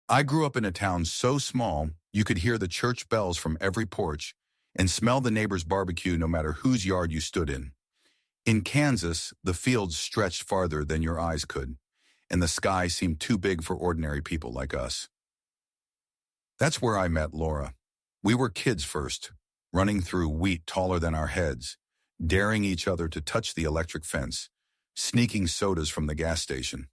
I grew up in a town so small you could hear the church bells from every porch and smell the neighbor's barbecue no matter whose yard you stood in. In Kansas, the fields stretched farther than your eyes could, and the sky seemed too big for ordinary people like us. That's where I met Laura. We were kids first, running through wheat taller than our heads, daring each other to touch the electric fence, sneaking sodas from the gas station.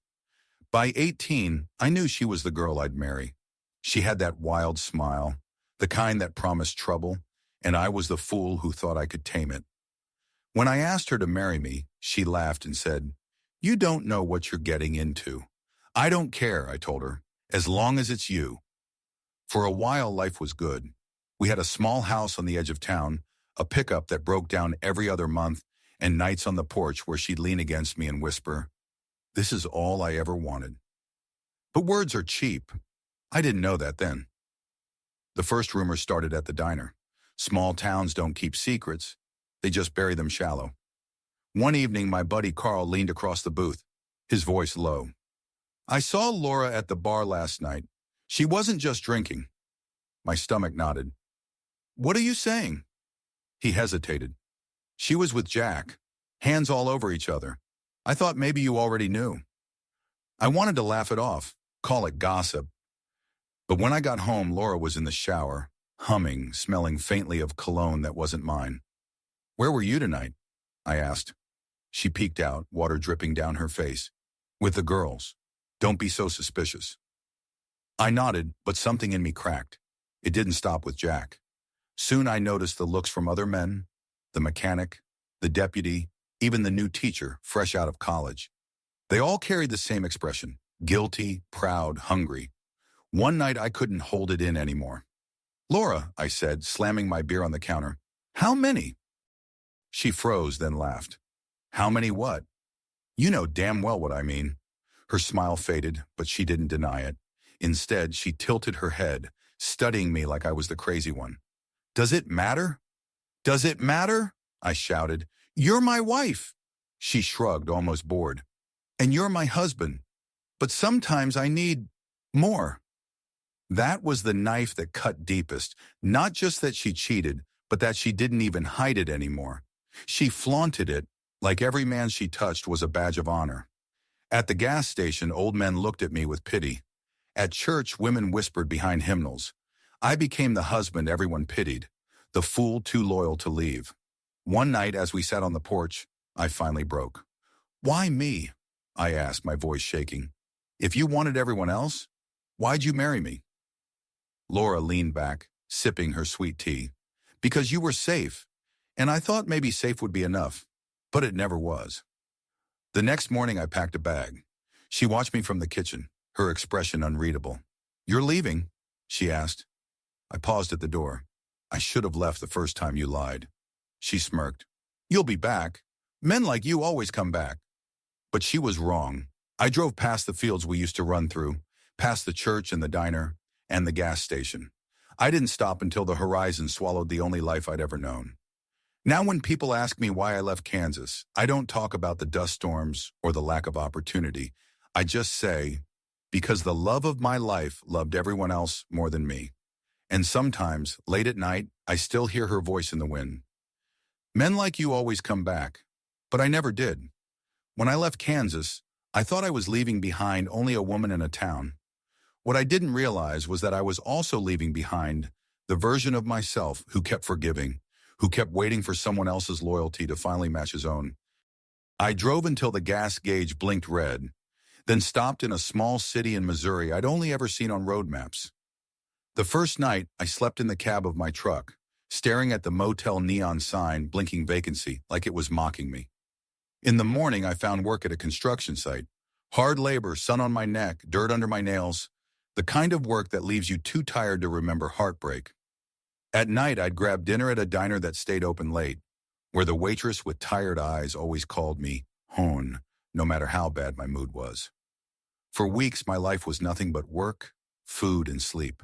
By 18, I knew she was the girl I'd marry. She had that wild smile, the kind that promised trouble, and I was the fool who thought I could tame it. When I asked her to marry me, she laughed and said, "You don't know what you're getting into." "I don't care," I told her, "as long as it's you." For a while, life was good. We had a small house on the edge of town, a pickup that broke down every other month, and nights on the porch where she'd lean against me and whisper, "This is all I ever wanted." But words are cheap. I didn't know that then. The first rumor started at the diner. Small towns don't keep secrets. They just bury them shallow. One evening, my buddy Carl leaned across the booth, his voice low. "I saw Laura at the bar last night. She wasn't just drinking." My stomach nodded. "What are you saying?" He hesitated. "She was with Jack, hands all over each other. I thought maybe you already knew." I wanted to laugh it off, call it gossip. But when I got home, Laura was in the shower, humming, smelling faintly of cologne that wasn't mine. "Where were you tonight?" I asked. She peeked out, water dripping down her face. "With the girls. Don't be so suspicious." I nodded, but something in me cracked. It didn't stop with Jack. Soon I noticed the looks from other men, the mechanic, the deputy, even the new teacher, fresh out of college. They all carried the same expression, guilty, proud, hungry. One night I couldn't hold it in anymore. "Laura," I said, slamming my beer on the counter, "how many?" She froze, then laughed. "How many what?" "You know damn well what I mean." Her smile faded, but she didn't deny it. Instead, she tilted her head, studying me like I was the crazy one. "Does it matter?" "Does it matter?" I shouted. "You're my wife." She shrugged, almost bored. "And you're my husband. But sometimes I need more." That was the knife that cut deepest. Not just that she cheated, but that she didn't even hide it anymore. She flaunted it like every man she touched was a badge of honor. At the gas station, old men looked at me with pity. At church, women whispered behind hymnals. I became the husband everyone pitied, the fool too loyal to leave. One night, as we sat on the porch, I finally broke. "Why me?" I asked, my voice shaking. "If you wanted everyone else, why'd you marry me?" Laura leaned back, sipping her sweet tea. "Because you were safe, and I thought maybe safe would be enough, but it never was." The next morning, I packed a bag. She watched me from the kitchen, her expression unreadable. "You're leaving?" she asked. I paused at the door. "I should have left the first time you lied." She smirked. "You'll be back. Men like you always come back." But she was wrong. I drove past the fields we used to run through, past the church and the diner, and the gas station. I didn't stop until the horizon swallowed the only life I'd ever known. Now when people ask me why I left Kansas, I don't talk about the dust storms or the lack of opportunity. I just say, because the love of my life loved everyone else more than me. And sometimes, late at night, I still hear her voice in the wind. Men like you always come back, but I never did. When I left Kansas, I thought I was leaving behind only a woman in a town. What I didn't realize was that I was also leaving behind the version of myself who kept forgiving, who kept waiting for someone else's loyalty to finally match his own. I drove until the gas gauge blinked red, then stopped in a small city in Missouri I'd only ever seen on road maps. The first night, I slept in the cab of my truck, staring at the motel neon sign blinking vacancy like it was mocking me. In the morning, I found work at a construction site. Hard labor, sun on my neck, dirt under my nails, the kind of work that leaves you too tired to remember heartbreak. At night, I'd grab dinner at a diner that stayed open late, where the waitress with tired eyes always called me Hone, no matter how bad my mood was. For weeks, my life was nothing but work, food, and sleep.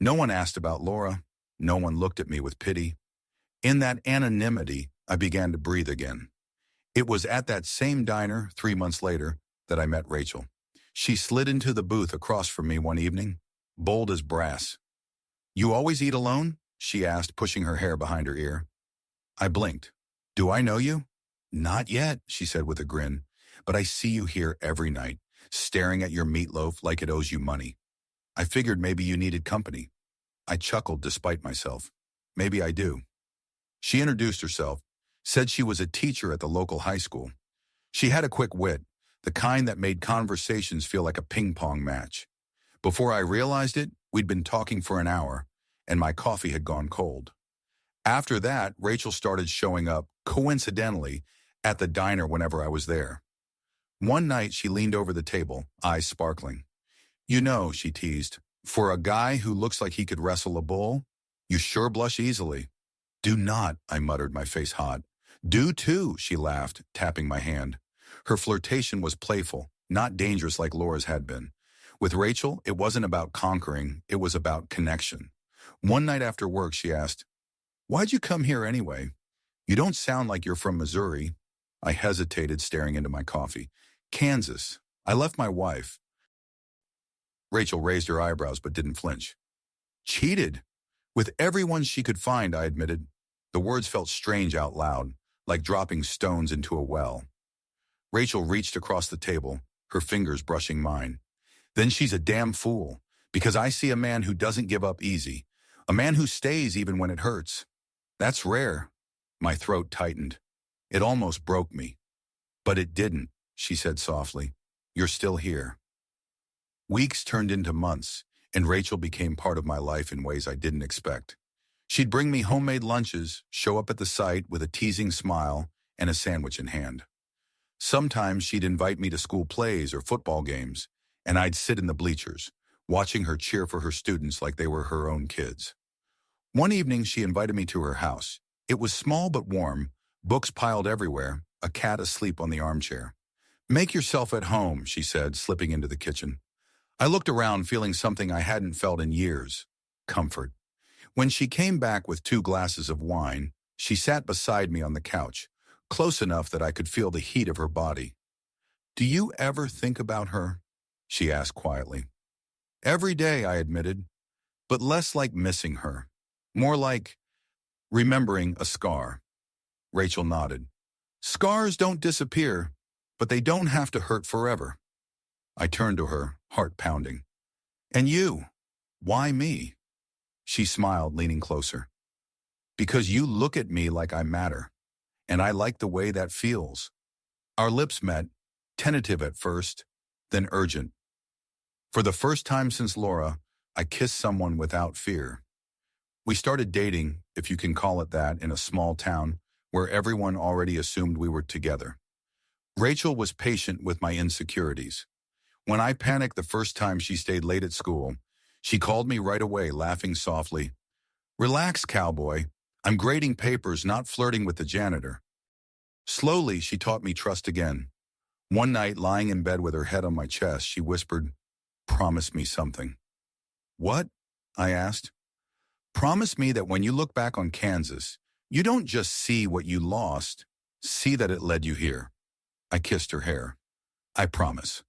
No one asked about Laura. No one looked at me with pity. In that anonymity, I began to breathe again. It was at that same diner, 3 months later, that I met Rachel. She slid into the booth across from me one evening, bold as brass. "You always eat alone?" she asked, pushing her hair behind her ear. I blinked. "Do I know you?" "Not yet," she said with a grin, "but I see you here every night, staring at your meatloaf like it owes you money. I figured maybe you needed company." I chuckled despite myself. "Maybe I do." She introduced herself, said she was a teacher at the local high school. She had a quick wit, the kind that made conversations feel like a ping-pong match. Before I realized it, we'd been talking for an hour, and my coffee had gone cold. After that, Rachel started showing up, coincidentally, at the diner whenever I was there. One night, she leaned over the table, eyes sparkling. "You know," she teased, "for a guy who looks like he could wrestle a bull, you sure blush easily." "Do not," I muttered, my face hot. "Do too," she laughed, tapping my hand. Her flirtation was playful, not dangerous like Laura's had been. With Rachel, it wasn't about conquering, it was about connection. One night after work, she asked, "Why'd you come here anyway? You don't sound like you're from Missouri." I hesitated, staring into my coffee. "Kansas. I left my wife." Rachel raised her eyebrows but didn't flinch. "Cheated?" "With everyone she could find," I admitted. The words felt strange out loud, like dropping stones into a well. Rachel reached across the table, her fingers brushing mine. "Then she's a damn fool, because I see a man who doesn't give up easy, a man who stays even when it hurts. That's rare." My throat tightened. It almost broke me. "But it didn't," she said softly. "You're still here." Weeks turned into months, and Rachel became part of my life in ways I didn't expect. She'd bring me homemade lunches, show up at the site with a teasing smile and a sandwich in hand. Sometimes she'd invite me to school plays or football games, and I'd sit in the bleachers, watching her cheer for her students like they were her own kids. One evening, she invited me to her house. It was small but warm, books piled everywhere, a cat asleep on the armchair. "Make yourself at home," she said, slipping into the kitchen. I looked around, feeling something I hadn't felt in years: comfort. When she came back with 2 glasses of wine, she sat beside me on the couch, close enough that I could feel the heat of her body. "Do you ever think about her?" she asked quietly. "Every day," I admitted, but less like missing her, more like remembering a scar. Rachel nodded. "Scars don't disappear, but they don't have to hurt forever." I turned to her, heart pounding. "And you? Why me?" She smiled, leaning closer. "Because you look at me like I matter, and I like the way that feels." Our lips met, tentative at first, then urgent. For the first time since Laura, I kissed someone without fear. We started dating, if you can call it that, in a small town where everyone already assumed we were together. Rachel was patient with my insecurities. When I panicked the first time she stayed late at school, she called me right away, laughing softly. "Relax, cowboy. I'm grading papers, not flirting with the janitor." Slowly, she taught me trust again. One night, lying in bed with her head on my chest, she whispered, "Promise me something." "What?" I asked. "Promise me that when you look back on Kansas, you don't just see what you lost, see that it led you here." I kissed her hair. "I promise."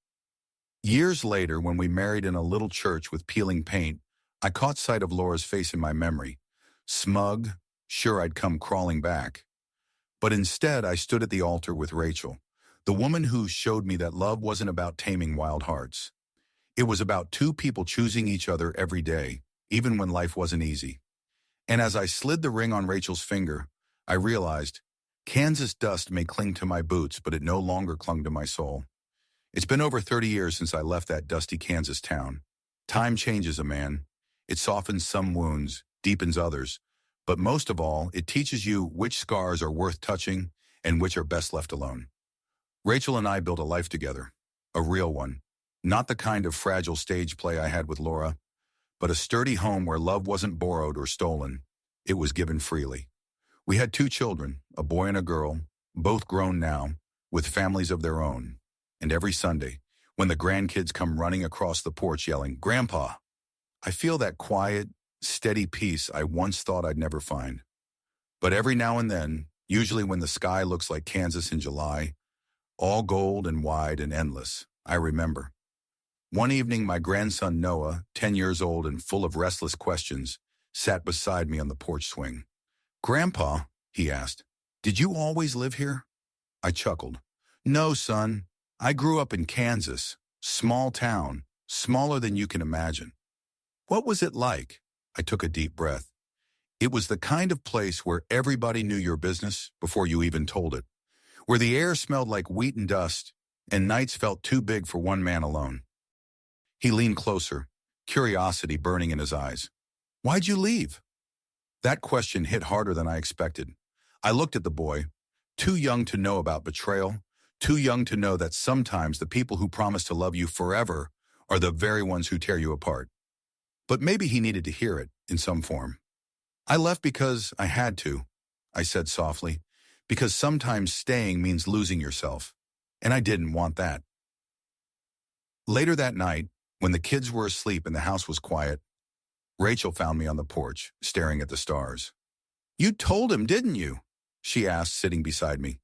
Years later, when we married in a little church with peeling paint, I caught sight of Laura's face in my memory. Smug, sure I'd come crawling back. But instead, I stood at the altar with Rachel, the woman who showed me that love wasn't about taming wild hearts. It was about 2 people choosing each other every day, even when life wasn't easy. And as I slid the ring on Rachel's finger, I realized, Kansas dust may cling to my boots, but it no longer clung to my soul. It's been over 30 years since I left that dusty Kansas town. Time changes a man. It softens some wounds, deepens others, but most of all, it teaches you which scars are worth touching and which are best left alone. Rachel and I built a life together, a real one, not the kind of fragile stage play I had with Laura, but a sturdy home where love wasn't borrowed or stolen. It was given freely. We had 2 children, a boy and a girl, both grown now, with families of their own. And every Sunday, when the grandkids come running across the porch yelling, "Grandpa," I feel that quiet, steady peace I once thought I'd never find. But every now and then, usually when the sky looks like Kansas in July, all gold and wide and endless, I remember. One evening, my grandson Noah, 10 years old and full of restless questions, sat beside me on the porch swing. "Grandpa," he asked, "did you always live here?" I chuckled. "No, son. I grew up in Kansas. Small town, smaller than you can imagine." "What was it like?" I took a deep breath. "It was the kind of place where everybody knew your business before you even told it, where the air smelled like wheat and dust, and nights felt too big for one man alone." He leaned closer, curiosity burning in his eyes. "Why'd you leave?" That question hit harder than I expected. I looked at the boy, too young to know about betrayal, too young to know that sometimes the people who promise to love you forever are the very ones who tear you apart. But maybe he needed to hear it in some form. "I left because I had to," I said softly, "because sometimes staying means losing yourself, and I didn't want that." Later that night, when the kids were asleep and the house was quiet, Rachel found me on the porch, staring at the stars. "You told him, didn't you?" she asked, sitting beside me.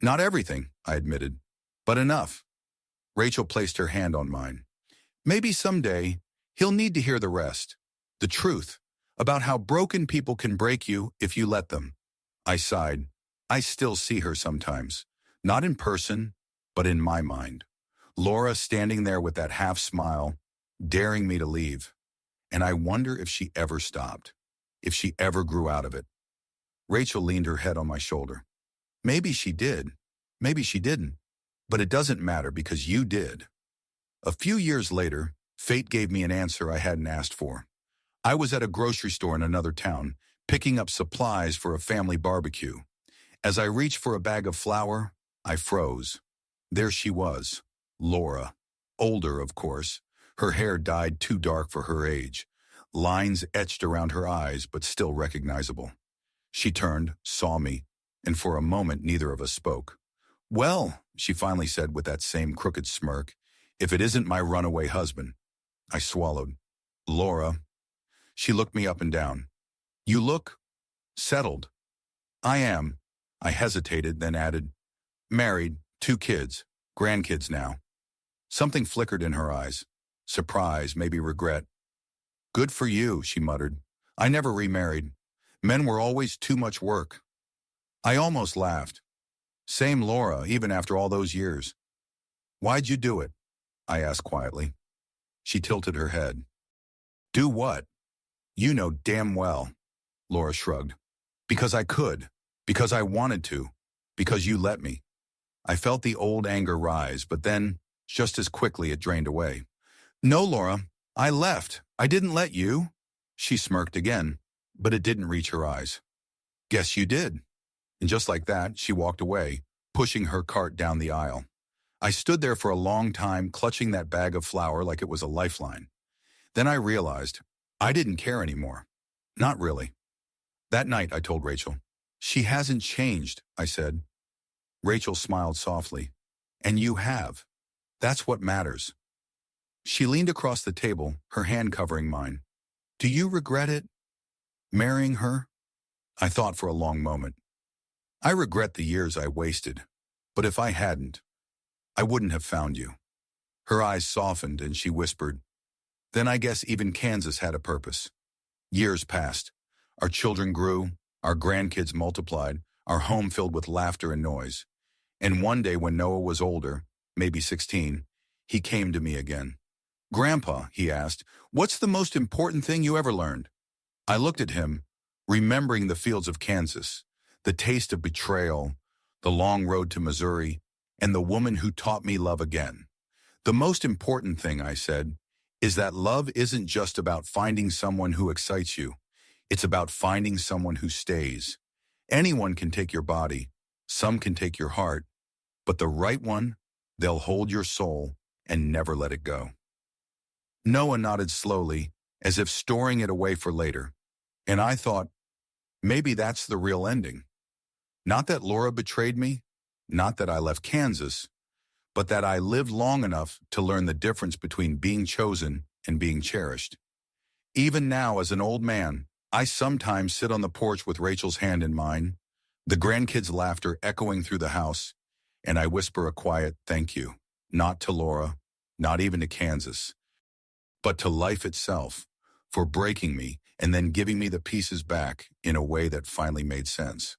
"Not everything," I admitted, "but enough." Rachel placed her hand on mine. "Maybe someday he'll need to hear the rest. The truth about how broken people can break you if you let them." I sighed. I still see her sometimes, not in person, but in my mind. Laura standing there with that half smile, daring me to leave. And I wonder if she ever stopped, if she ever grew out of it. Rachel leaned her head on my shoulder. "Maybe she did, maybe she didn't, but it doesn't matter because you did." A few years later, fate gave me an answer I hadn't asked for. I was at a grocery store in another town, picking up supplies for a family barbecue. As I reached for a bag of flour, I froze. There she was, Laura. Older, of course. Her hair dyed too dark for her age. Lines etched around her eyes, but still recognizable. She turned, saw me, and for a moment neither of us spoke. "Well," she finally said with that same crooked smirk, "if it isn't my runaway husband." I swallowed. "Laura." She looked me up and down. "You look settled." "I am." I hesitated, then added, "Married, 2 kids, grandkids now." Something flickered in her eyes. Surprise, maybe regret. "Good for you," she muttered. "I never remarried. Men were always too much work." I almost laughed. "Same Laura, even after all those years." "Why'd you do it?" I asked quietly. She tilted her head. "Do what?" "You know damn well." Laura shrugged. "Because I could. Because I wanted to. Because you let me." I felt the old anger rise, but then, just as quickly, it drained away. "No, Laura, I left. I didn't let you." She smirked again, but it didn't reach her eyes. "Guess you did." And just like that, she walked away, pushing her cart down the aisle. I stood there for a long time, clutching that bag of flour like it was a lifeline. Then I realized I didn't care anymore. Not really. That night, I told Rachel. "She hasn't changed," I said. Rachel smiled softly. "And you have. That's what matters." She leaned across the table, her hand covering mine. "Do you regret it? Marrying her?" I thought for a long moment. "I regret the years I wasted. But if I hadn't, I wouldn't have found you." Her eyes softened and she whispered, "Then I guess even Kansas had a purpose." Years passed. Our children grew, our grandkids multiplied, our home filled with laughter and noise. And one day when Noah was older, maybe 16, he came to me again. "Grandpa," he asked, "what's the most important thing you ever learned?" I looked at him, remembering the fields of Kansas, the taste of betrayal, the long road to Missouri, and the woman who taught me love again. "The most important thing," I said, "is that love isn't just about finding someone who excites you. It's about finding someone who stays. Anyone can take your body, some can take your heart, but the right one, they'll hold your soul and never let it go." Noah nodded slowly, as if storing it away for later. And I thought, maybe that's the real ending. Not that Laura betrayed me, not that I left Kansas, but that I lived long enough to learn the difference between being chosen and being cherished. Even now, as an old man, I sometimes sit on the porch with Rachel's hand in mine, the grandkids' laughter echoing through the house, and I whisper a quiet thank you, not to Laura, not even to Kansas, but to life itself, for breaking me and then giving me the pieces back in a way that finally made sense.